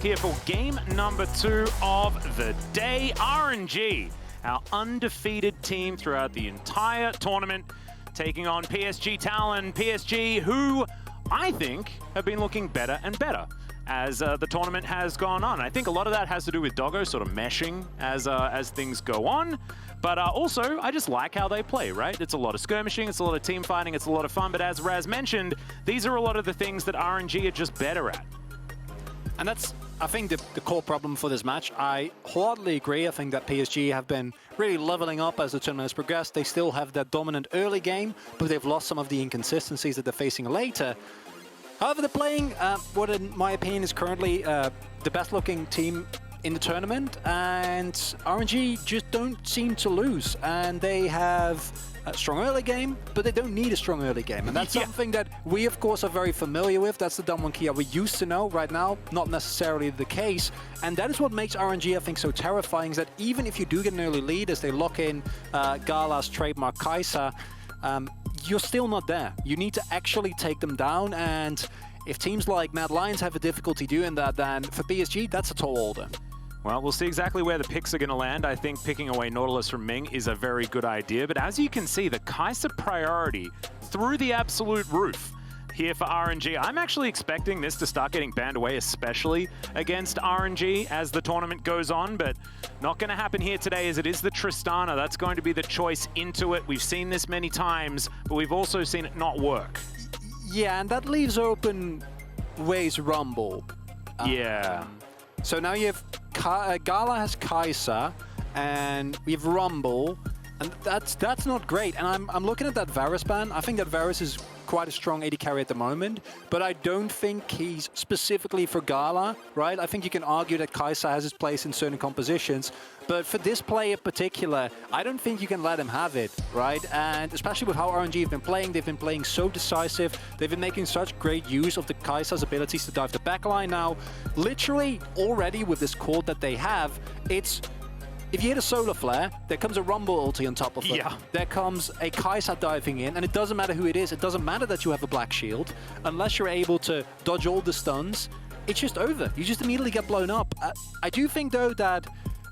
Here for game number 2 of the day. RNG, our undefeated team throughout the entire tournament, taking on PSG Talon. PSG, who I think have been looking better and better as the tournament has gone on. I think a lot of that has to do with Doggo sort of meshing as things go on. But also, I just like how they play, right? It's a lot of skirmishing, it's a lot of team fighting, it's a lot of fun. But as Raz mentioned, these are a lot of the things that RNG are just better at. And that's, I think, the core problem for this match. I wholeheartedly agree. I think that PSG have been really leveling up as the tournament has progressed. They still have that dominant early game, but they've lost some of the inconsistencies that they're facing later. However, they're playing what, in my opinion, is currently the best-looking team in the tournament, and RNG just don't seem to lose. And they have a strong early game, but they don't need a strong early game. And that's something that we, of course, are very familiar with. That's the Damwon Kia we used to know. Right now, not necessarily the case. And that is what makes RNG, I think, so terrifying, is that even if you do get an early lead, as they lock in Gala's trademark Kai'Sa, you're still not there. You need to actually take them down, and if teams like Mad Lions have a difficulty doing that, then for PSG, that's a tall order. Well, we'll see exactly where the picks are going to land. I think picking away Nautilus from Ming is a very good idea, but as you can see, the Kai'Sa priority through the absolute roof here for RNG. I'm actually expecting this to start getting banned away, especially against RNG as the tournament goes on, but not going to happen here today, as it is the Tristana. That's going to be the choice into it. We've seen this many times, but we've also seen it not work. Yeah, and that leaves open Way's Rumble. Yeah. So now you have Gala has Kai'Sa, and we have Rumble, and that's not great. And I'm looking at that Varus ban. I think that Varus is quite a strong AD carry at the moment, but I don't think he's specifically for Gala, right? I think you can argue that Kai'Sa has his place in certain compositions, but for this play in particular, I don't think you can let him have it, right? And especially with how RNG have been playing, they've been playing so decisive, they've been making such great use of the Kai'Sa's abilities to dive the backline now. Literally, already with this cord that they have, it's if you hit a Solar Flare, there comes a Rumble ulti on top of it. Yeah. There comes a Kai'Sa diving in, and it doesn't matter who it is. It doesn't matter that you have a black shield. Unless you're able to dodge all the stuns, it's just over. You just immediately get blown up. I do think, though, that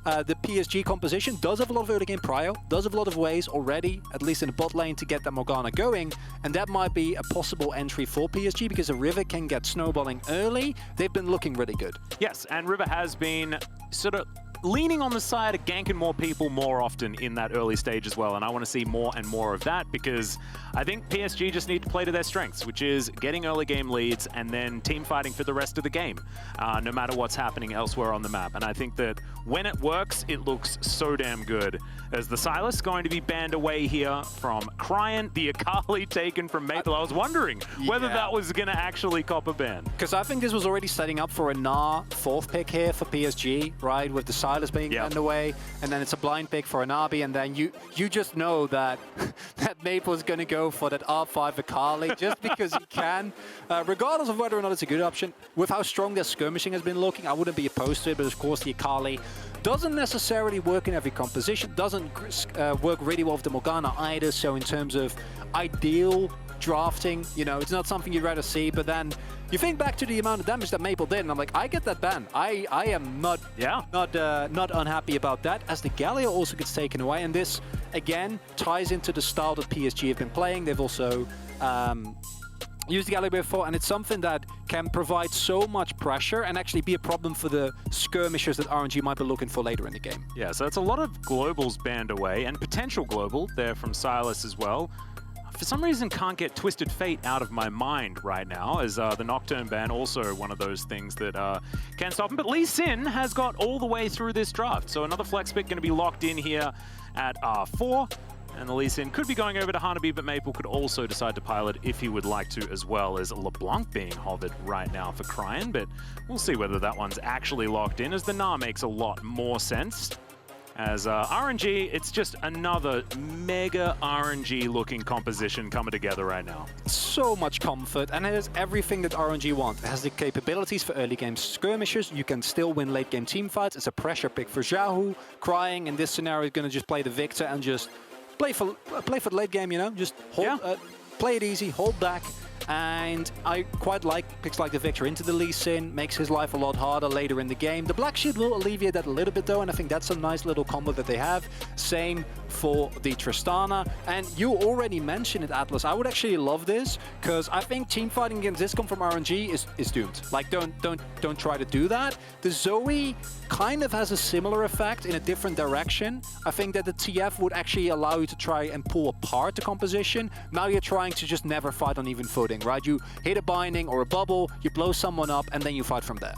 the PSG composition does have a lot of early game prio, does have a lot of ways already, at least in the bot lane, to get that Morgana going, and that might be a possible entry for PSG, because the River can get snowballing early. They've been looking really good. Yes, and River has been sort of leaning on the side of ganking more people more often in that early stage as well, and I want to see more and more of that, because I think PSG just need to play to their strengths, which is getting early game leads and then team fighting for the rest of the game, no matter what's happening elsewhere on the map. And I think that when it works, it looks so damn good. As the Sylas going to be banned away here from Cryan, the Akali taken from Maple. I was wondering whether that was going to actually cop a ban. Because I think this was already setting up for a Gnar 4th pick here for PSG, right, with the Sylas being banned away, and then it's a blind pick for an Nabi, and then you just know that that Maple's going to go for that R5 Akali just because he can, regardless of whether or not it's a good option. With how strong their skirmishing has been looking, I wouldn't be opposed to it, but of course the Akali doesn't necessarily work in every composition, doesn't work really well with the Morgana either, so in terms of ideal drafting, you know, it's not something you'd rather see. But then you think back to the amount of damage that Maple did, and I'm like, I get that ban. I am not unhappy about that, as the Galio also gets taken away, and this again ties into the style that PSG have been playing. They've also used the Galio before, and it's something that can provide so much pressure and actually be a problem for the skirmishers that RNG might be looking for later in the game. Yeah, so it's a lot of globals banned away, and potential global there from Sylas as well. For some reason, can't get Twisted Fate out of my mind right now, as the Nocturne ban also one of those things that can stop him. But Lee Sin has got all the way through this draft, so another flex pick going to be locked in here at R4. And the Lee Sin could be going over to Hanabi, but Maple could also decide to pilot if he would like to, as well as LeBlanc being hovered right now for Cryan. But we'll see whether that one's actually locked in, as the Gnar makes a lot more sense. As RNG, it's just another mega RNG-looking composition coming together right now. So much comfort, and it has everything that RNG wants. It has the capabilities for early game skirmishers. You can still win late game team fights. It's a pressure pick for Xiaohu. Crying in this scenario is going to just play the Victor and just play for the late game, you know? Just hold, play it easy, hold back, And I quite like picks like the Victor into the Lee Sin, makes his life a lot harder later in the game. The Black Shield will alleviate that a little bit though, and I think that's a nice little combo that they have. Same for the Tristana. And you already mentioned it, Atlas. I would actually love this, because I think team fighting against this from RNG is doomed. Like, don't try to do that. The Zoe kind of has a similar effect in a different direction. I think that the TF would actually allow you to try and pull apart the composition. Now you're trying to just never fight on even footing, right? You hit a binding or a bubble, you blow someone up, and then you fight from there.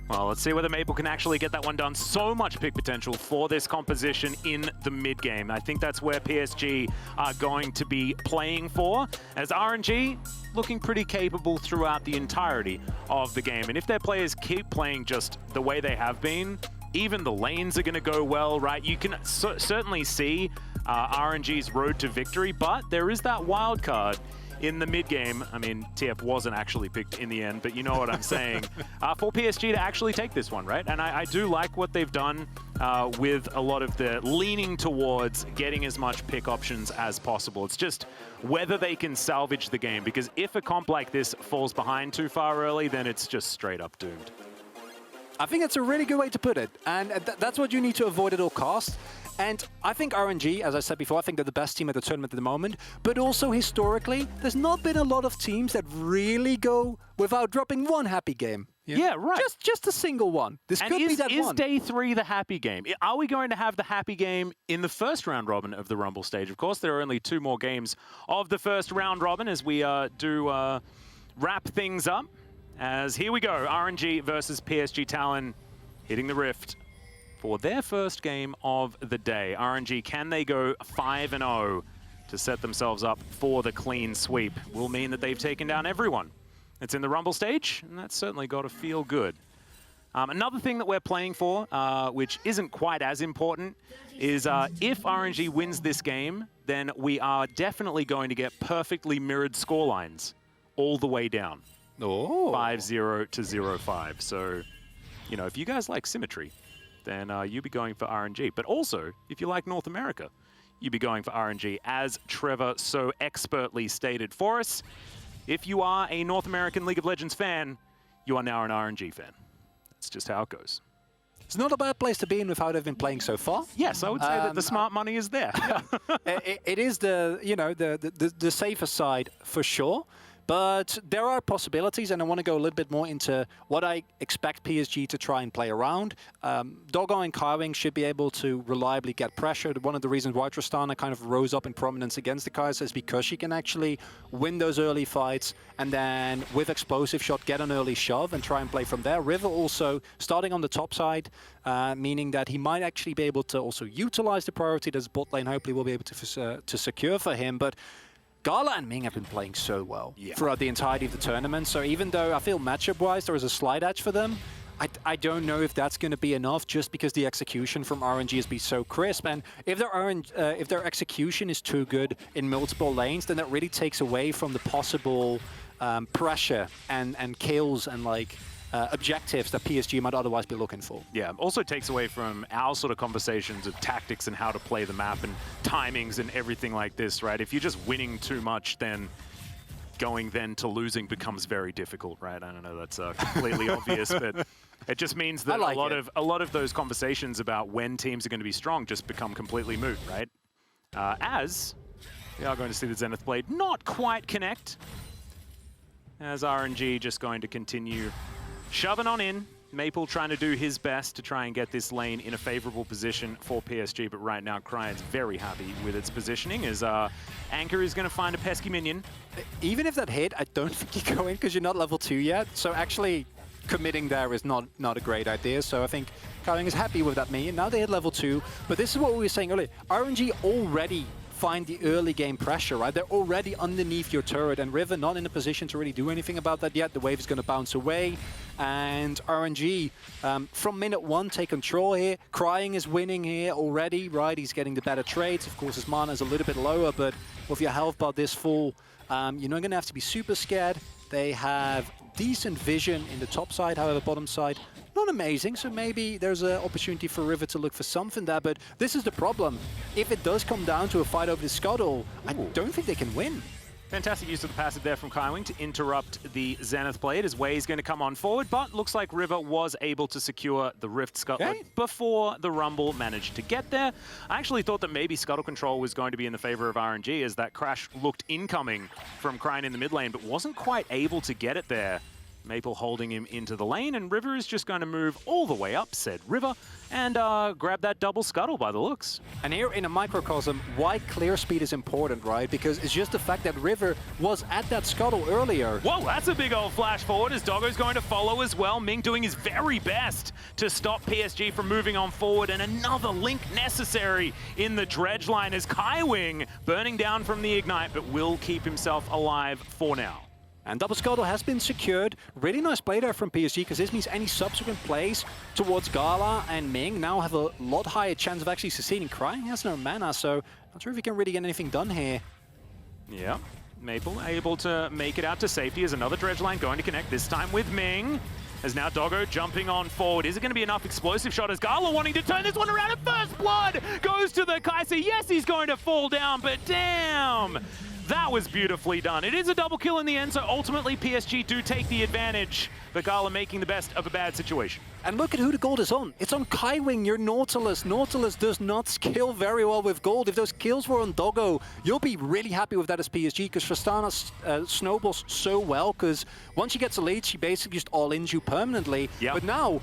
Well, let's see whether Maple can actually get that one done. So much pick potential for this composition in the mid game. I think that's where PSG are going to be playing for, as RNG looking pretty capable throughout the entirety of the game. And if their players keep playing just the way they have been, even the lanes are going to go well, right? You can certainly see RNG's road to victory, but there is that wild card in the mid game. I mean, TF wasn't actually picked in the end, but you know what I'm saying. For PSG to actually take this one, right? And I do like what they've done with a lot of the leaning towards getting as much pick options as possible. It's just whether they can salvage the game, because if a comp like this falls behind too far early, then it's just straight up doomed. I think that's a really good way to put it, and that's what you need to avoid at all costs. And I think RNG, as I said before, I think they're the best team at the tournament at the moment. But also historically, there's not been a lot of teams that really go without dropping one happy game. Yeah, right. Just a single one. This could be that one. Is day 3 the happy game? Are we going to have the happy game in the first round robin of the Rumble stage? Of course, there are only 2 more games of the first round robin as we do wrap things up. As here we go, RNG versus PSG Talon hitting the Rift for their first game of the day. RNG, can they go 5-0 to set themselves up for the clean sweep? Will mean that they've taken down everyone that's in the Rumble stage, and that's certainly got to feel good. Another thing that we're playing for, which isn't quite as important, is if RNG wins this game, then we are definitely going to get perfectly mirrored scorelines all the way down. Oh. 5-0 to 0-5. So, you know, if you guys like symmetry, then you'd be going for RNG. But also, if you like North America, you'd be going for RNG, as Trevor so expertly stated for us. If you are a North American League of Legends fan, you are now an RNG fan. That's just how it goes. It's not a bad place to be in with how they've been playing so far. Yes, I would say that the smart money is there. It is the safer side for sure. But there are possibilities, and I want to go a little bit more into what I expect PSG to try and play around. Doggo and Kaiwing should be able to reliably get pressured. One of the reasons why Tristana kind of rose up in prominence against the Kaiser is because she can actually win those early fights, and then with Explosive Shot get an early shove and try and play from there. River also starting on the top side, meaning that he might actually be able to also utilize the priority that bot lane hopefully will be able to secure for him. But Gala and Ming have been playing so well throughout the entirety of the tournament. So even though I feel matchup-wise there is a slight edge for them, I don't know if that's going to be enough, just because the execution from RNG has been so crisp. And if their execution is too good in multiple lanes, then that really takes away from the possible pressure and kills and like objectives that PSG might otherwise be looking for. Yeah, also takes away from our sort of conversations of tactics and how to play the map and timings and everything like this, right? If you're just winning too much, then going then to losing becomes very difficult, right? I don't know, that's completely obvious, but it just means that a lot of those conversations about when teams are going to be strong just become completely moot, right? As we are going to see the Zenith Blade not quite connect, as RNG just going to continue shoving on in. Maple trying to do his best to try and get this lane in a favorable position for PSG, but right now Cryan's very happy with its positioning, as Anchor is going to find a pesky minion. Even if that hit, I don't think you go in because you're not level 2 yet, so actually committing there is not a great idea. So I think Kaiwing is happy with that minion. Now they hit level 2, but this is what we were saying earlier. RNG already find the early game pressure, right? They're already underneath your turret, and River not in a position to really do anything about that yet. The wave is going to bounce away, and RNG from minute 1 take control here. Crying is winning here already, right? He's getting the better trades. Of course, his mana is a little bit lower, but with your health bar this full, you're not going to have to be super scared. They have decent vision in the top side, however, bottom side, not amazing, so maybe there's an opportunity for River to look for something there, but this is the problem. If it does come down to a fight over the scuttle, I don't think they can win. Fantastic use of the passive there from Kaiwing to interrupt the Zenith blade as Wei's going to come on forward, but looks like River was able to secure the Rift Scuttle before the Rumble managed to get there. I actually thought that maybe Scuttle control was going to be in the favor of RNG as that crash looked incoming from Cryin in the mid lane, but wasn't quite able to get it there. Maple holding him into the lane, and River is just going to move all the way up, said River, and grab that double scuttle by the looks. And here in a microcosm, why clear speed is important, right? Because it's just the fact that River was at that scuttle earlier. Whoa, that's a big old flash forward as Doggo's going to follow as well. Ming doing his very best to stop PSG from moving on forward, and another link necessary in the dredge line as Kaiwing burning down from the Ignite, but will keep himself alive for now. And double scuttle has been secured. Really nice play there from PSG, because this means any subsequent plays towards Gala and Ming now have a lot higher chance of actually succeeding. Cryin has no mana, so not sure if he can really get anything done here. Yeah, Maple able to make it out to safety as another dredge line going to connect, this time with Ming. As now Doggo jumping on forward. Is it going to be enough explosive shot as Gala wanting to turn this one around, and first blood goes to the Kaiser. Yes, he's going to fall down, but damn! That was beautifully done. It is a double kill in the end, so ultimately PSG do take the advantage, but Gala making the best of a bad situation. And look at who the gold is on. It's on Kaiwing, your Nautilus. Nautilus does not skill very well with gold. If those kills were on Doggo, you'll be really happy with that as PSG, because Tristana snowballs so well, because once she gets a lead, she basically just all-ins you permanently. Yep. But now,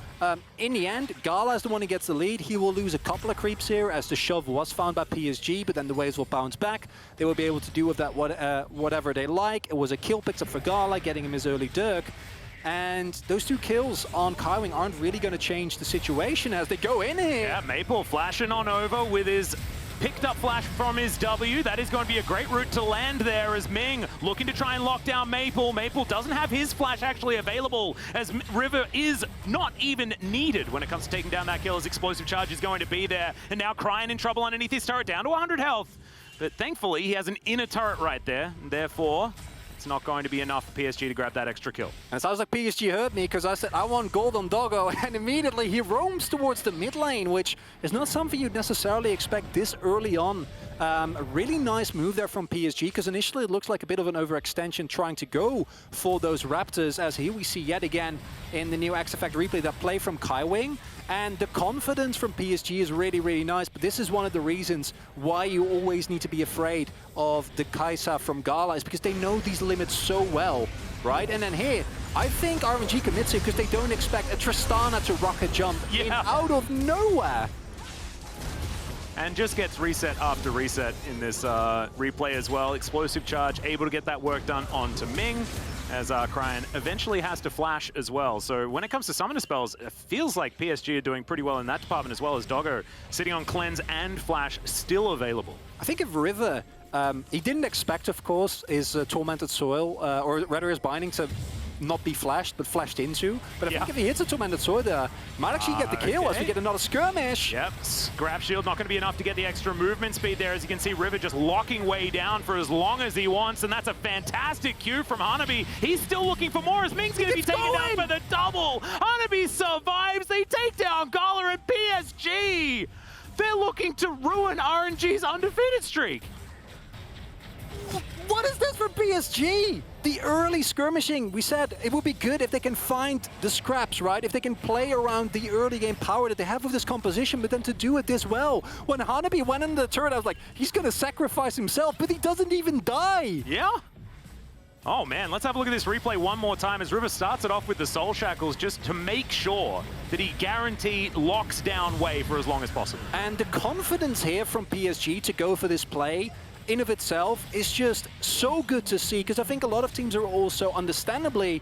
in the end, Gala is the one who gets the lead. He will lose a couple of creeps here, as the shove was found by PSG, but then the waves will bounce back. They will be able to do with that whatever they like. It was a kill picked up for Gala, getting him his early Dirk. And those two kills on Kaiwing aren't really going to change the situation as they go in here. Yeah, Maple flashing on over with his picked up flash from his W. That is going to be a great route to land there as Ming looking to try and lock down Maple. Maple doesn't have his flash actually available as River is not even needed when it comes to taking down that kill. His explosive charge is going to be there. And now Cryin in trouble underneath his turret, down to 100 health. But thankfully he has an inner turret right there, and therefore it's not going to be enough for PSG to grab that extra kill. And it sounds like PSG heard me, because I said I want gold on Doggo, and immediately he roams towards the mid lane, which is not something you'd necessarily expect this early on. A really nice move there from PSG, because initially it looks like a bit of an overextension trying to go for those Raptors, as here we see yet again in the new X Effect replay that play from Kaiwing. And the confidence from PSG is really, really nice, but this is one of the reasons why you always need to be afraid of the Kai'Sa from Gala, is because they know these limits so well, right? And then here, I think RNG commits it because they don't expect a Tristana to rocket jump in out of nowhere. And just gets reset after reset in this replay as well. Explosive charge, able to get that work done onto Ming, as Cryin eventually has to flash as well. So when it comes to summoner spells, it feels like PSG are doing pretty well in that department, as well as Doggo sitting on cleanse and flash still available. I think if River, he didn't expect, of course, his Tormented Soil, or rather his binding to not be flashed, but flashed into. But I think if he hits a Tormented Soil there, might actually get the kill as we get another skirmish. Yep, grab shield not going to be enough to get the extra movement speed there. As you can see, River just locking way down for as long as he wants, and that's a fantastic cue from Hanabi. He's still looking for more as Ming's going to be taken down for the double. Hanabi survives. They take down Gala and PSG. They're looking to ruin RNG's undefeated streak. What is this for PSG? The early skirmishing, we said it would be good if they can find the scraps, right? If they can play around the early game power that they have with this composition, but then to do it this well. When Hanabi went in the turret, I was like, he's going to sacrifice himself, but he doesn't even die. Yeah. Oh man, let's have a look at this replay one more time as River starts it off with the Soul Shackles just to make sure that he guaranteed locks down Wei for as long as possible. And the confidence here from PSG to go for this play in of itself is just so good to see, because I think a lot of teams are also understandably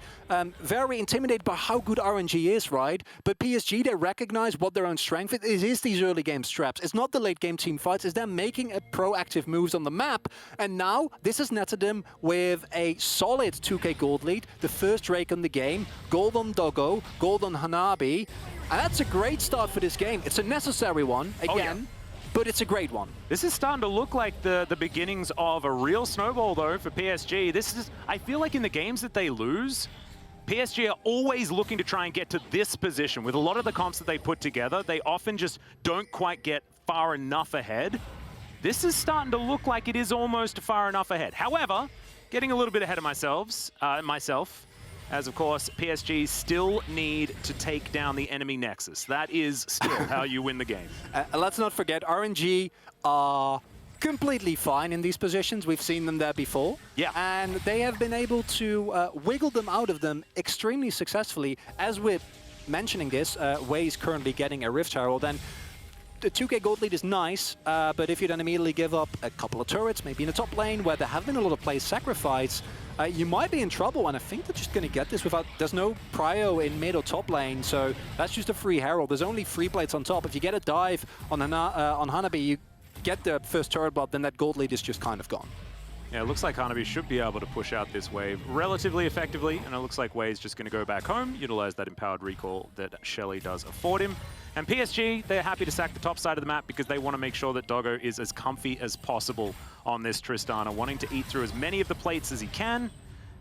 very intimidated by how good RNG is, right? But PSG, they recognize what their own strength is. It is these early game straps. It's not the late game team fights. It's them making proactive moves on the map. And now this has netted them with a solid 2k gold lead, the first Drake on the game, gold on Doggo, gold on Hanabi. And that's a great start for this game. It's a necessary one, again. But it's a great one. This is starting to look like the beginnings of a real snowball, though, for PSG. This is, I feel like in the games that they lose, PSG are always looking to try and get to this position. With a lot of the comps that they put together, they often just don't quite get far enough ahead. This is starting to look like it is almost far enough ahead. However, getting a little bit ahead of myself, as of course PSG still need to take down the enemy Nexus. That is still how you win the game. Let's not forget, RNG are completely fine in these positions. We've seen them there before. Yeah. And they have been able to wiggle them out of them extremely successfully. As we're mentioning this, Wei is currently getting a Rift Herald, and the 2k gold lead is nice, but if you then immediately give up a couple of turrets, maybe in the top lane where there have been a lot of plays sacrificed, you might be in trouble, and I think they're just going to get this without... There's no prio in mid or top lane, so that's just a free Herald. There's only free plates on top. If you get a dive on Hanabi, you get the first turret block, then that gold lead is just kind of gone. Yeah, it looks like Hanabi should be able to push out this wave relatively effectively, and it looks like Wei is just going to go back home, utilize that empowered recall that Shelly does afford him. And PSG, they're happy to sack the top side of the map because they want to make sure that Doggo is as comfy as possible on this Tristana, wanting to eat through as many of the plates as he can.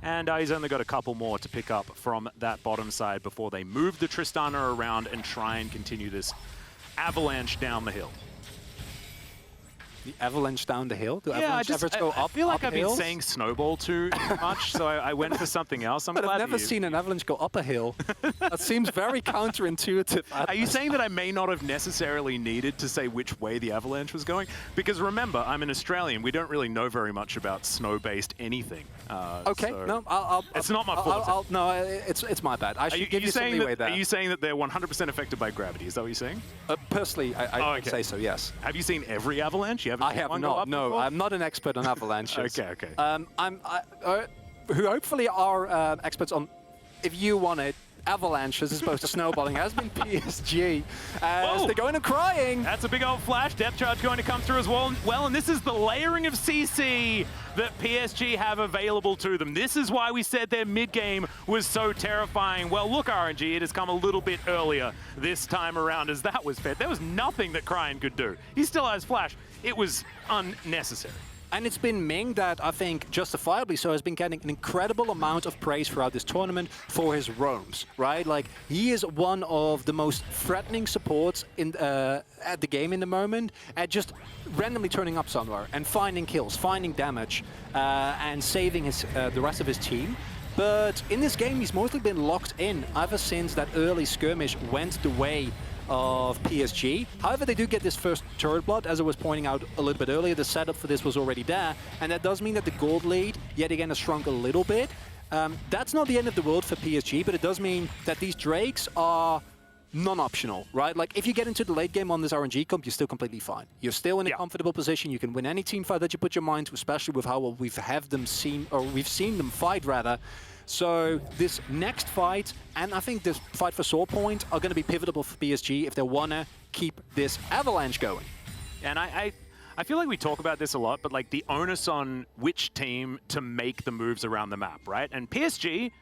And he's only got a couple more to pick up from that bottom side before they move the Tristana around and try and continue this avalanche down the hill. The avalanche down the hill? Do yeah, avalanche go up? I feel like I've hills? been saying snowball too much, so I went for something else. But I've never seen an avalanche go up a hill. That seems very counterintuitive. Are you saying that I may not have necessarily needed to say which way the avalanche was going? Because remember, I'm an Australian. We don't really know very much about snow-based anything. Okay, so no, it's not my fault. No, it's my bad. I should give you some leeway there. Are you saying that they're 100% affected by gravity? Is that what you're saying? Personally, I would say so, yes. Have you seen every avalanche? I have not. No, before? I'm not an expert on avalanches. Okay. Who hopefully are experts on, if you want it, avalanches as opposed to snowballing, has been PSG. As they're going to crying. That's a big old flash. Depth charge going to come through as well. And this is the layering of CC that PSG have available to them. This is why we said their mid-game was so terrifying. Well, look, RNG, it has come a little bit earlier this time around as that was fed. There was nothing that Cryan could do. He still has flash. It was unnecessary. And it's been Ming that, I think, justifiably so, has been getting an incredible amount of praise throughout this tournament for his roams, right? Like, he is one of the most threatening supports in at the game in the moment, at just randomly turning up somewhere and finding kills, finding damage, and saving his the rest of his team. But in this game, he's mostly been locked in ever since that early skirmish went the way of PSG. However, they do get this first turret blood, as I was pointing out a little bit earlier. The setup for this was already there, and that does mean that the gold lead, yet again, has shrunk a little bit. That's not the end of the world for PSG, but it does mean that these Drakes are non-optional, right? Like, if you get into the late game on this RNG comp, you're still completely fine. You're still in a comfortable position. You can win any team fight that you put your mind to, especially with how well we've seen them fight, rather. So this next fight, and I think this fight for Sword Point, are going to be pivotal for PSG if they want to keep this avalanche going. And I feel like we talk about this a lot, but like the onus on which team to make the moves around the map, right? And PSG,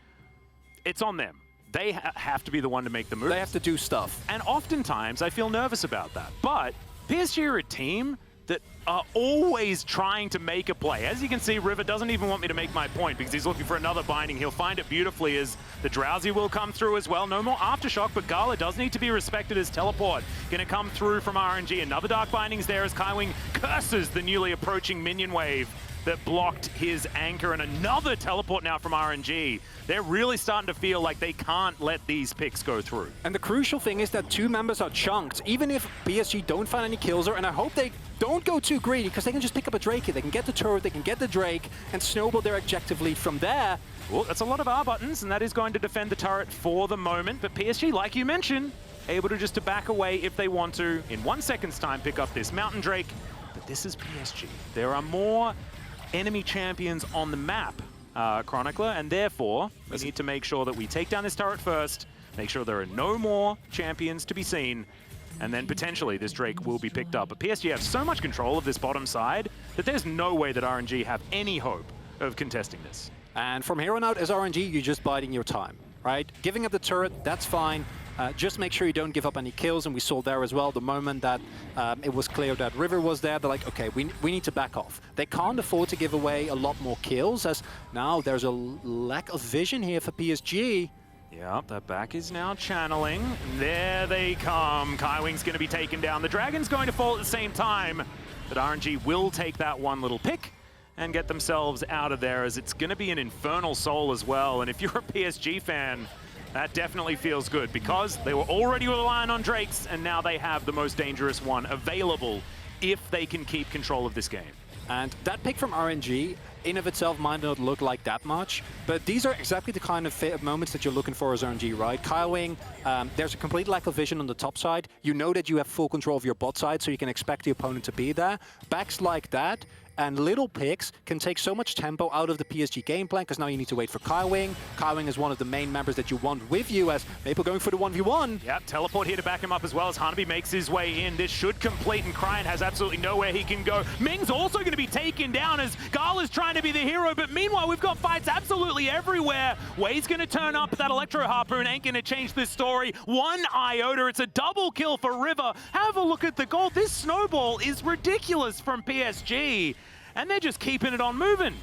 it's on them. They have to be the one to make the moves. They have to do stuff. And oftentimes I feel nervous about that. But PSG are a team that are always trying to make a play. As you can see, River doesn't even want me to make my point because he's looking for another binding. He'll find it beautifully as the Drowsy will come through as well. No more Aftershock, but Gala does need to be respected as teleport. Gonna come through from RNG. Another Dark Binding's there as Kaiwing curses the newly approaching minion wave that blocked his anchor, and another teleport now from RNG. They're really starting to feel like they can't let these picks go through. And the crucial thing is that two members are chunked. Even if PSG don't find any kills, and I hope they don't go too greedy, because they can just pick up a Drake here. They can get the turret, they can get the Drake, and snowball their objective lead from there. Well, that's a lot of R buttons, and that is going to defend the turret for the moment. But PSG, like you mentioned, able to just to back away if they want to. In 1 second's time, pick up this Mountain Drake. But this is PSG. There are more enemy champions on the map, Chronicler, and therefore we need to make sure that we take down this turret first, make sure there are no more champions to be seen, and then potentially this Drake will be picked up. But PSG have so much control of this bottom side that there's no way that RNG have any hope of contesting this. And from here on out, as RNG, you're just biding your time, right? Giving up the turret, that's fine. Just make sure you don't give up any kills, and we saw there as well the moment that it was clear that River was there, they're like, okay, we need to back off. They can't afford to give away a lot more kills, as now there's a lack of vision here for PSG. Yep, the back is now channeling. There they come. Kaiwing's going to be taken down. The Dragon's going to fall at the same time, but RNG will take that one little pick. and get themselves out of there, as it's going to be an Infernal Soul as well. And if you're a PSG fan, that definitely feels good, because they were already relying on Drakes, and now they have the most dangerous one available if they can keep control of this game. And that pick from RNG, in of itself, might not look like that much, but these are exactly the kind of moments that you're looking for as RNG, right? Kyle Wing, there's a complete lack of vision on the top side. You know that you have full control of your bot side, so you can expect the opponent to be there. Backs like that and little picks can take so much tempo out of the PSG game plan, because now you need to wait for Kyle Wing. Kyle Wing is one of the main members that you want with you, as Maple going for the 1v1. Yep, teleport here to back him up as well as Hanabi makes his way in. This should complete, and Cryan has absolutely nowhere he can go. Ming's also going to be taken down as Gala's trying to be the hero, but meanwhile we've got fights absolutely everywhere. Way's going to turn up, that Electro Harpoon ain't going to change this story one iota. It's a double kill for River. Have a look at the gold. This snowball is ridiculous from PSG. And they're just keeping it on moving.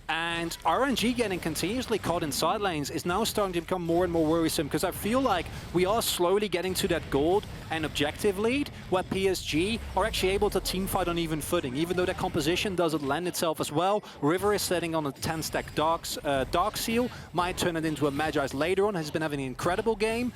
And RNG getting continuously caught in side lanes is now starting to become more and more worrisome, because I feel like we are slowly getting to that gold and objective lead where PSG are actually able to teamfight on even footing, even though their composition doesn't lend itself as well. River is setting on a 10-stack Dark Seal, might turn it into a Magi's later on, has been having an incredible game.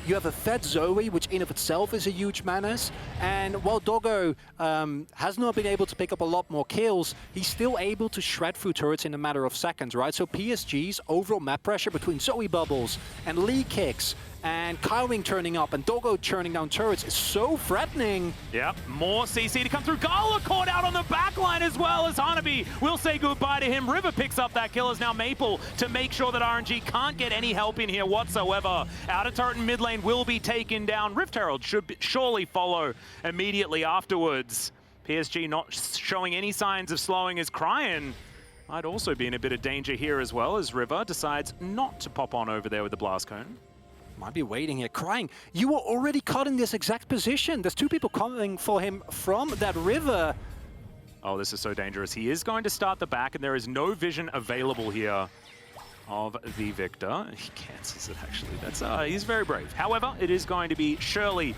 You have a fed Zoe, which in of itself is a huge menace, and while Doggo has not been able to pick up a lot more kills, he's still able to shred through turrets in a matter of seconds, right? So PSG's overall map pressure between Zoe Bubbles and Lee Kicks and Kyle Wing turning up and Doggo churning down turrets is so threatening. Yep, more CC to come through. Gala caught out on the backline as well, as Hanabi will say goodbye to him. River picks up that kill as now Maple to make sure that RNG can't get any help in here whatsoever. Outer turret and mid lane will be taken down. Rift Herald should surely follow immediately afterwards. PSG not showing any signs of slowing, as Cryan might also be in a bit of danger here as well, as River decides not to pop on over there with the blast cone. Might be waiting here, Crying. You were already caught in this exact position. There's two people coming for him from that river. Oh, this is so dangerous. He is going to start the back, and there is no vision available here of the Victor. He cancels it, actually. That's he's very brave. However, it is going to be Shirley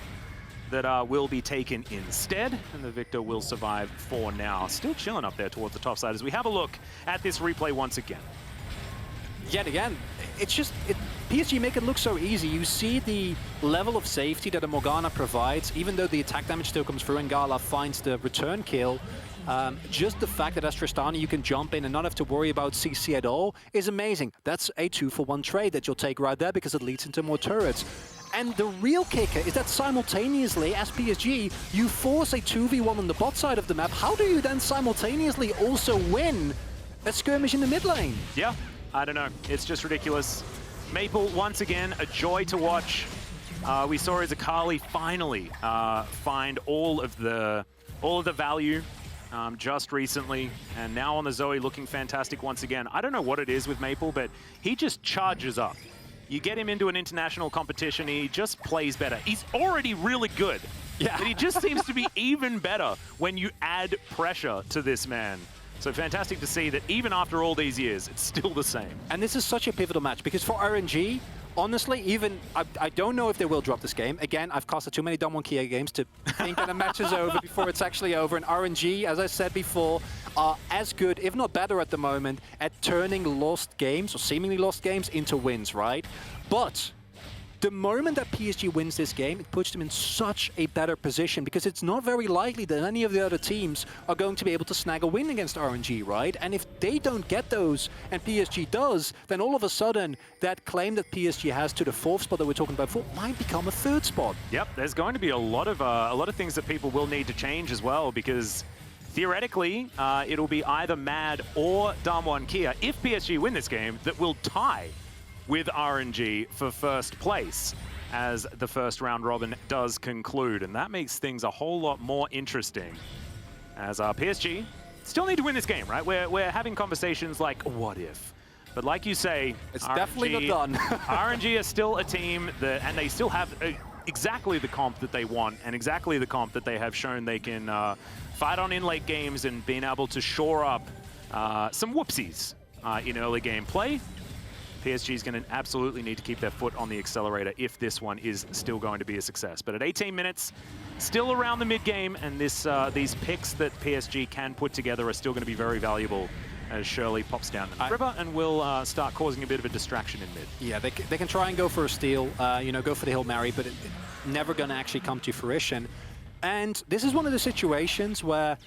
that will be taken instead, and the Victor will survive for now. Still chilling up there towards the top side as we have a look at this replay once again. Yet again, it's just, PSG make it look so easy. You see the level of safety that a Morgana provides, even though the attack damage still comes through and Gala finds the return kill. Just the fact that as Tristana you can jump in and not have to worry about CC at all is amazing. That's a 2-for-1 trade that you'll take right there, because it leads into more turrets. And the real kicker is that simultaneously, as PSG, you force a 2v1 on the bot side of the map. How do you then simultaneously also win a skirmish in the mid lane? Yeah, I don't know. It's just ridiculous. Maple, once again, a joy to watch. We saw as Akali finally find all of the value just recently, and now on the Zoe looking fantastic once again. I don't know what it is with Maple, but he just charges up. You get him into an international competition, he just plays better. He's already really good, yeah. But he just seems to be even better when you add pressure to this man. So fantastic to see that even after all these years, it's still the same. And this is such a pivotal match, because for RNG, honestly, even I don't know if they will drop this game. Again, I've costed too many Dom 1 Kia games to think that a match is over before it's actually over. And RNG, as I said before, are as good, if not better at the moment, at turning lost games, or seemingly lost games, into wins, right? But the moment that PSG wins this game, it puts them in such a better position, because it's not very likely that any of the other teams are going to be able to snag a win against RNG, right? And if they don't get those and PSG does, then all of a sudden that claim that PSG has to the 4th spot that we're talking about before might become a 3rd spot. Yep, there's going to be a lot of things that people will need to change as well, because theoretically it'll be either Mad or Dom 1 Kia, if PSG win this game, that will tie with RNG for first place as the first round robin does conclude. And that makes things a whole lot more interesting, as PSG still need to win this game, right? We're having conversations like, what if? But like you say, it's RNG, definitely not done. RNG is still a team that, and they still have exactly the comp that they want, and exactly the comp that they have shown they can fight on in late games, and being able to shore up some whoopsies in early game play. PSG is going to absolutely need to keep their foot on the accelerator if this one is still going to be a success. But at 18 minutes, still around the mid-game, and these picks that PSG can put together are still going to be very valuable as Shirley pops down the river and will start causing a bit of a distraction in mid. Yeah, they can try and go for a steal, you know, go for the Hail Mary, but it's never going to actually come to fruition. And this is one of the situations where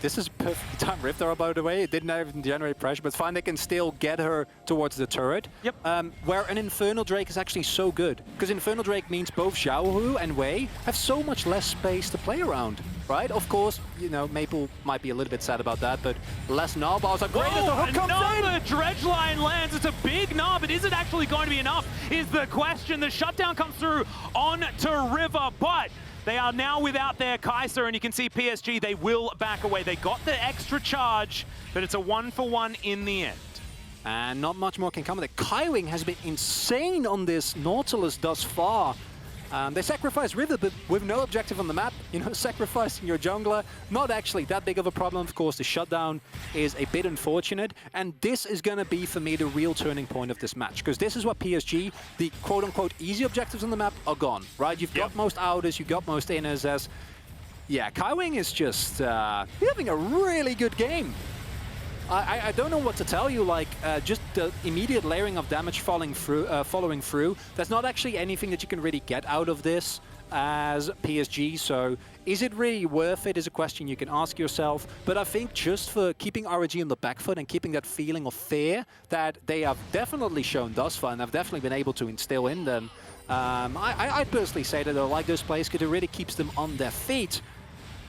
this is perfectly timed Rift Arrow, by the way. It didn't even generate pressure, but it's fine. They can still get her towards the turret. Yep. Where an Infernal Drake is actually so good. Because Infernal Drake means both Xiaohu and Wei have so much less space to play around, right? Of course, you know, Maple might be a little bit sad about that, but less Narbars are great as the hook comes in. Another Dredge Line lands. It's a big knob, but is it actually going to be enough is the question. The shutdown comes through onto River, but they are now without their Kaiser, and you can see PSG, they will back away. They got the extra charge, but it's a 1-for-1 in the end. And not much more can come with it. Kaiwing has been insane on this Nautilus thus far. They sacrifice River, but with no objective on the map. You know, sacrificing your jungler, not actually that big of a problem. Of course, the shutdown is a bit unfortunate. And this is going to be, for me, the real turning point of this match. Because this is what PSG, the quote-unquote easy objectives on the map are gone, right? You've got most outers, you've got most inners as... Yeah, Kaiwing is just having a really good game. I don't know what to tell you, like, just the immediate layering of damage following through. There's not actually anything that you can really get out of this as PSG, so is it really worth it is a question you can ask yourself. But I think just for keeping RNG on the back foot and keeping that feeling of fear that they have definitely shown thus far and have definitely been able to instill in them, I'd personally say that I like those plays because it really keeps them on their feet.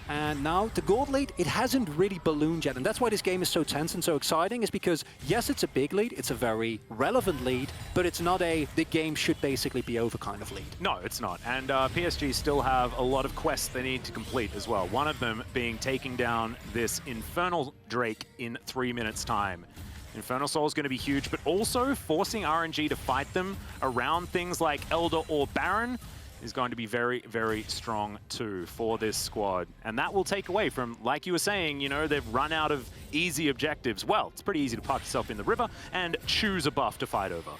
And now the gold lead, it hasn't really ballooned yet. And that's why this game is so tense and so exciting, is because, yes, it's a big lead, it's a very relevant lead, but it's not a the game should basically be over kind of lead. No, it's not. And PSG still have a lot of quests they need to complete as well. One of them being taking down this Infernal Drake in 3 minutes' time. Infernal Soul is going to be huge, but also forcing RNG to fight them around things like Elder or Baron is going to be very, very strong too for this squad. And that will take away from, like you were saying, you know, they've run out of easy objectives. Well, it's pretty easy to park yourself in the river and choose a buff to fight over.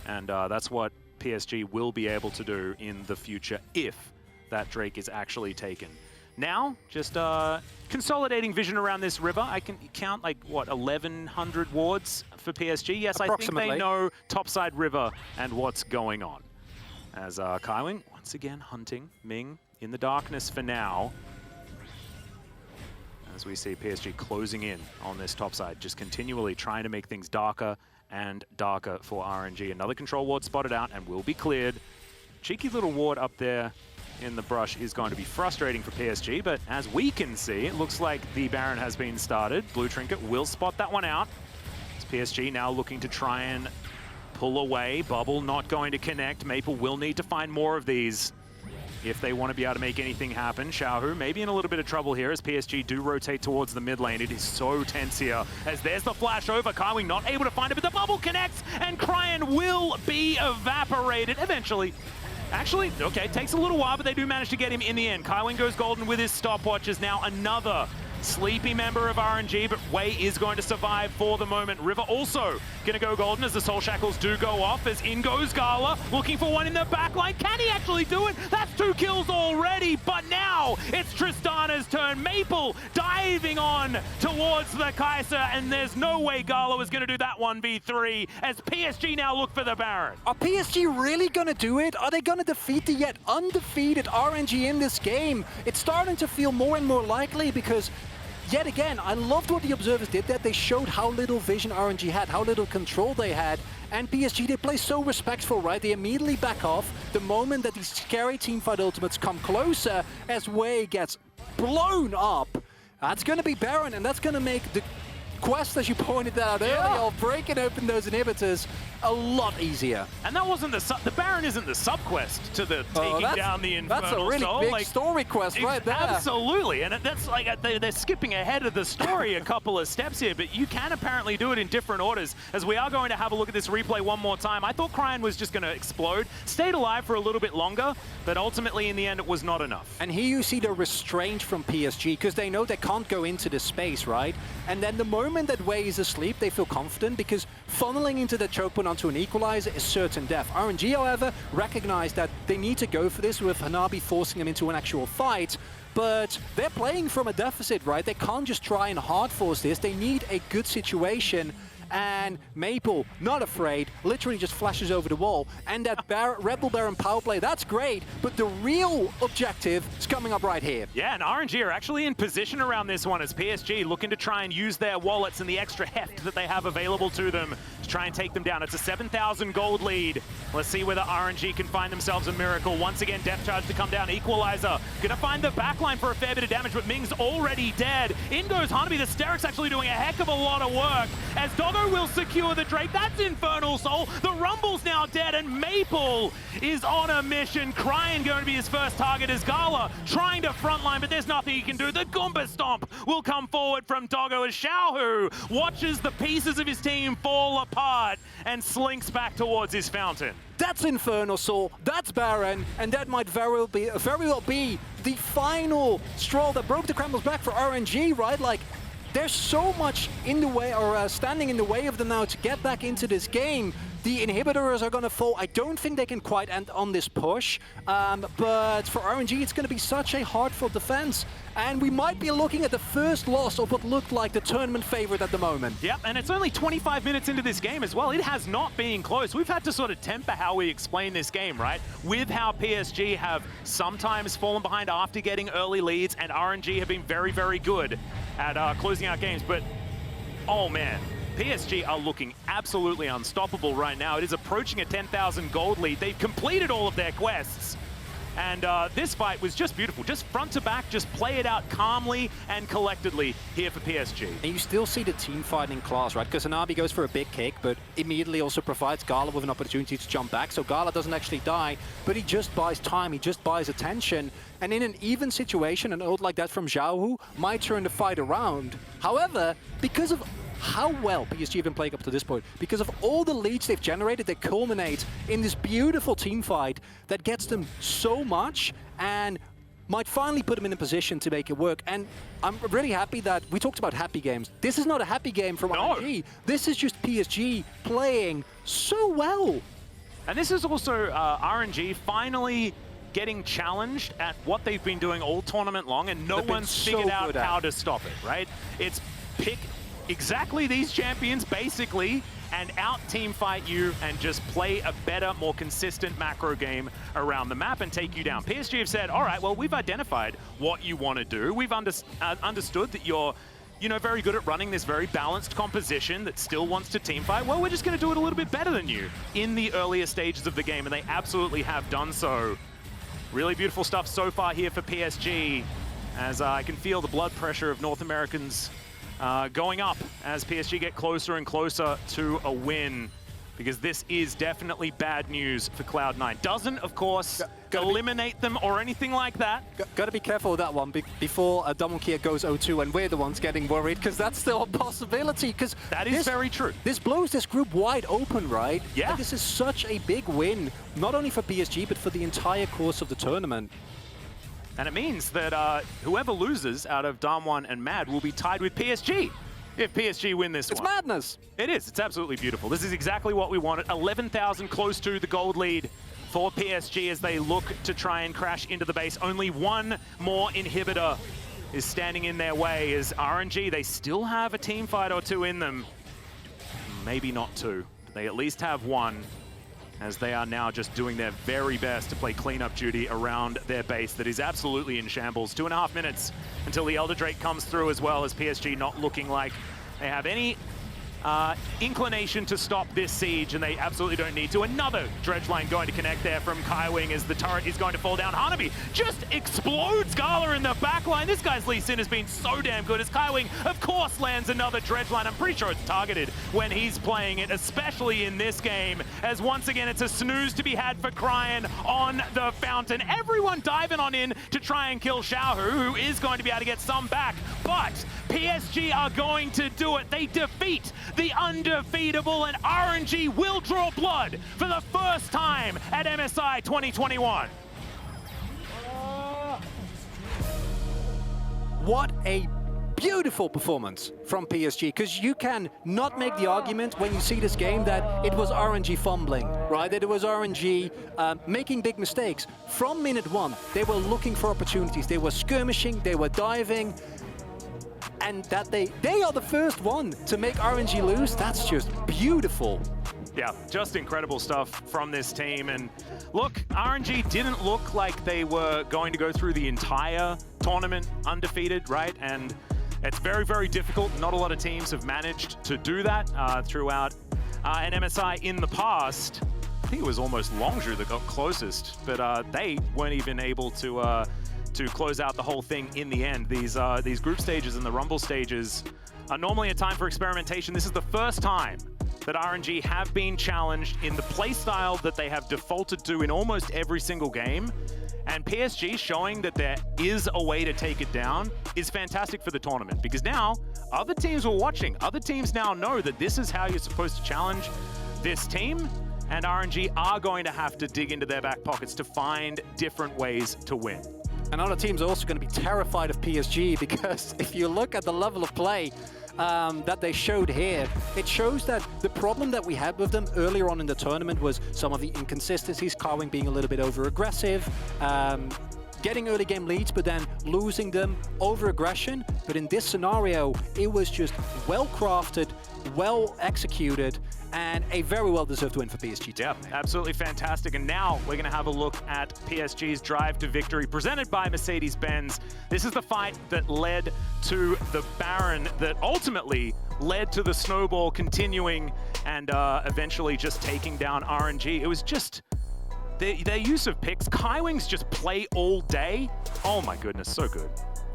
And that's what PSG will be able to do in the future if that Drake is actually taken. Now, just consolidating vision around this river. I can count, like, what, 1,100 wards for PSG? Yes, I think they know topside river and what's going on. As Kaiwing, once again, hunting Ming in the darkness for now. As we see PSG closing in on this top side, just continually trying to make things darker and darker for RNG. Another control ward spotted out and will be cleared. Cheeky little ward up there in the brush is going to be frustrating for PSG, but as we can see, it looks like the Baron has been started. Blue Trinket will spot that one out. It's PSG now looking to try and pull away. Bubble not going to connect. Maple will need to find more of these if they want to be able to make anything happen. Xiaohu maybe in a little bit of trouble here as PSG do rotate towards the mid lane. It is so tense here as there's the flash over. Kaiwing not able to find it, but the bubble connects and Cryan will be evaporated eventually. Actually, okay, takes a little while, but they do manage to get him in the end. Kaiwing goes golden with his stopwatch as now another sleepy member of RNG, but Wei is going to survive for the moment. River also going to go golden as the Soul Shackles do go off, as in goes Gala, looking for one in the back line. Can he actually do it? That's 2 kills already, but now it's Tristana's turn. Maple diving on towards the Kaiser, and there's no way Gala is going to do that 1v3 as PSG now look for the Baron. Are PSG really going to do it? Are they going to defeat the yet undefeated RNG in this game? It's starting to feel more and more likely because yet again, I loved what the observers did there. They showed how little vision RNG had, how little control they had. And PSG, they play so respectful, right? They immediately back off the moment that these scary teamfight ultimates come closer as Wei gets blown up. That's going to be Baron, and that's going to make the quest, as you pointed out earlier, of breaking open those inhibitors a lot easier. And that wasn't the Baron isn't the sub-quest to the taking down the Infernal Soul. That's a really big story quest right there. Absolutely, and that's like they're skipping ahead of the story a couple of steps here, but you can apparently do it in different orders, as we are going to have a look at this replay one more time. I thought Cryan was just going to explode, stayed alive for a little bit longer, but ultimately in the end it was not enough. And here you see the restraint from PSG, because they know they can't go into this space, right? And then the moment moment that Wei is asleep, they feel confident because funneling into the choke point onto an equalizer is certain death. RNG, however, recognize that they need to go for this with Hanabi forcing them into an actual fight. But they're playing from a deficit, right? They can't just try and hard force this. They need a good situation. And Maple, not afraid, literally just flashes over the wall. And that Red Bull Baron power play, that's great, but the real objective is coming up right here. Yeah, and RNG are actually in position around this one as PSG looking to try and use their wallets and the extra heft that they have available to them to try and take them down. It's a 7,000 gold lead. Let's see whether RNG can find themselves a miracle. Once again, Death Charge to come down. Equalizer gonna find the backline for a fair bit of damage, but Ming's already dead. In goes Hanabi. The Steric's actually doing a heck of a lot of work as Doggo will secure the Drake. That's Infernal Soul. The Rumble's now dead, and Maple is on a mission. Cryan going to be his first target as Gala trying to frontline, but there's nothing he can do. The Goomba Stomp will come forward from Doggo as Xiaohu watches the pieces of his team fall apart and slinks back towards his fountain. That's Infernal Soul, that's Baron, and that might very well be the final straw that broke the camel's back for RNG, right? Like, there's so much in the way, or standing in the way of them now to get back into this game. The inhibitors are going to fall. I don't think they can quite end on this push, but for RNG, it's going to be such a hard-fought defense. And we might be looking at the first loss of what looked like the tournament favorite at the moment. Yep, and it's only 25 minutes into this game as well. It has not been close. We've had to sort of temper how we explain this game, right? With how PSG have sometimes fallen behind after getting early leads, and RNG have been very, very good at closing out games. But, oh man, PSG are looking absolutely unstoppable right now. It is approaching a 10,000 gold lead. They've completed all of their quests. And this fight was just beautiful. Just front to back, just play it out calmly and collectedly here for PSG. And you still see the team fighting class, right? Because Hanabi goes for a big kick, but immediately also provides Gala with an opportunity to jump back. So Gala doesn't actually die, but he just buys time, he just buys attention. And in an even situation, an ult like that from Xiaohu might turn the fight around. However, because of how well PSG have been playing up to this point, because of all the leads they've generated that culminate in this beautiful team fight that gets them so much and might finally put them in a position to make it work. And I'm really happy that we talked about happy games. This is not a happy game from RNG. This is just PSG playing so well. And this is also RNG finally getting challenged at what they've been doing all tournament long, and no one's figured out how to stop it, right? It's pick exactly these champions, basically, and out-team fight you and just play a better, more consistent macro game around the map and take you down. PSG have said, all right, well, we've identified what you want to do. We've understood that you're, you know, very good at running this very balanced composition that still wants to team fight. Well, we're just going to do it a little bit better than you in the earlier stages of the game, and they absolutely have done so. Really beautiful stuff so far here for PSG, as I can feel the blood pressure of North Americans going up as PSG get closer and closer to a win, because this is definitely bad news for Cloud9. Doesn't, of course, eliminate them or anything like that. Got to be careful with that one before Damonkia goes 0-2 and we're the ones getting worried, because that's still a possibility. Because that is very true. This blows this group wide open, right? Yeah. And this is such a big win, not only for PSG, but for the entire course of the tournament. And it means that whoever loses out of Damwon and Mad will be tied with PSG if PSG win this one. It's madness. It is. It's absolutely beautiful. This is exactly what we wanted. 11,000 close to the gold lead for PSG as they look to try and crash into the base. Only one more inhibitor is standing in their way as RNG. They still have a team fight or two in them. Maybe not two, but they at least have one, as they are now just doing their very best to play cleanup duty around their base that is absolutely in shambles. 2.5 minutes until the Elder Drake comes through, as well as PSG not looking like they have any inclination to stop this siege, and they absolutely don't need to. Another dredge line going to connect there from Kaiwing as the turret is going to fall down. Hanabi just explodes Gala in the back line. This guy's Lee Sin has been so damn good as Kaiwing, of course, lands another dredge line. I'm pretty sure it's targeted when he's playing it, especially in this game, as once again, it's a snooze to be had for Cryan on the fountain. Everyone diving on in to try and kill Xiaohu, who is going to be able to get some back, but PSG are going to do it. They defeat the undefeatable, and RNG will draw blood for the first time at MSI 2021. What a beautiful performance from PSG, because you can not make the argument when you see this game that it was RNG fumbling, right? That it was RNG making big mistakes. From minute one, they were looking for opportunities. They were skirmishing, they were diving, and that they are the first one to make RNG lose. That's just beautiful. Yeah, just incredible stuff from this team. And look, RNG didn't look like they were going to go through the entire tournament undefeated, right? And it's very, very difficult. Not a lot of teams have managed to do that throughout an MSI in the past. I think it was almost Longzhu that got closest, but they weren't even able to close out the whole thing in the end. These group stages and the Rumble stages are normally a time for experimentation. This is the first time that RNG have been challenged in the playstyle that they have defaulted to in almost every single game. And PSG showing that there is a way to take it down is fantastic for the tournament, because now other teams were watching. Other teams now know that this is how you're supposed to challenge this team, and RNG are going to have to dig into their back pockets to find different ways to win. And other teams are also going to be terrified of PSG, because if you look at the level of play that they showed here, it shows that the problem that we had with them earlier on in the tournament was some of the inconsistencies, Carwing being a little bit over-aggressive, getting early game leads, but then losing them, over-aggression. But in this scenario, it was just well-crafted, well-executed, and a very well-deserved win for PSG. Yeah, absolutely fantastic. And now we're going to have a look at PSG's drive to victory, presented by Mercedes-Benz. This is the fight that led to the Baron, that ultimately led to the snowball continuing and eventually just taking down RNG. It was just their use of picks. Kaiwing's just play all day. Oh my goodness, so good.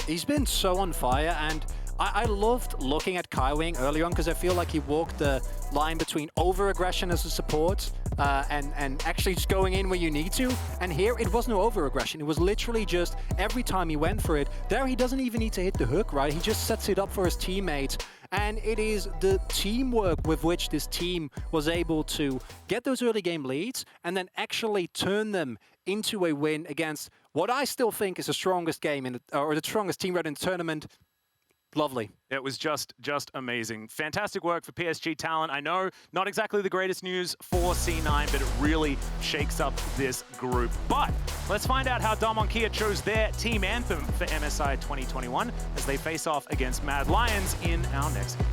He's been so on fire, and I loved looking at Kaiwing early on, because I feel like he walked the line between over-aggression as a support and actually just going in where you need to. And here, it was no over-aggression. It was literally just every time he went for it, there he doesn't even need to hit the hook, right? He just sets it up for his teammates. And it is the teamwork with which this team was able to get those early game leads and then actually turn them into a win against what I still think is the strongest game or the strongest team right in the tournament. Lovely. It was just amazing. Fantastic work for PSG Talon. I know not exactly the greatest news for C9, but it really shakes up this group. But let's find out how Damwon Kia chose their team anthem for MSI 2021 as they face off against Mad Lions in our next game.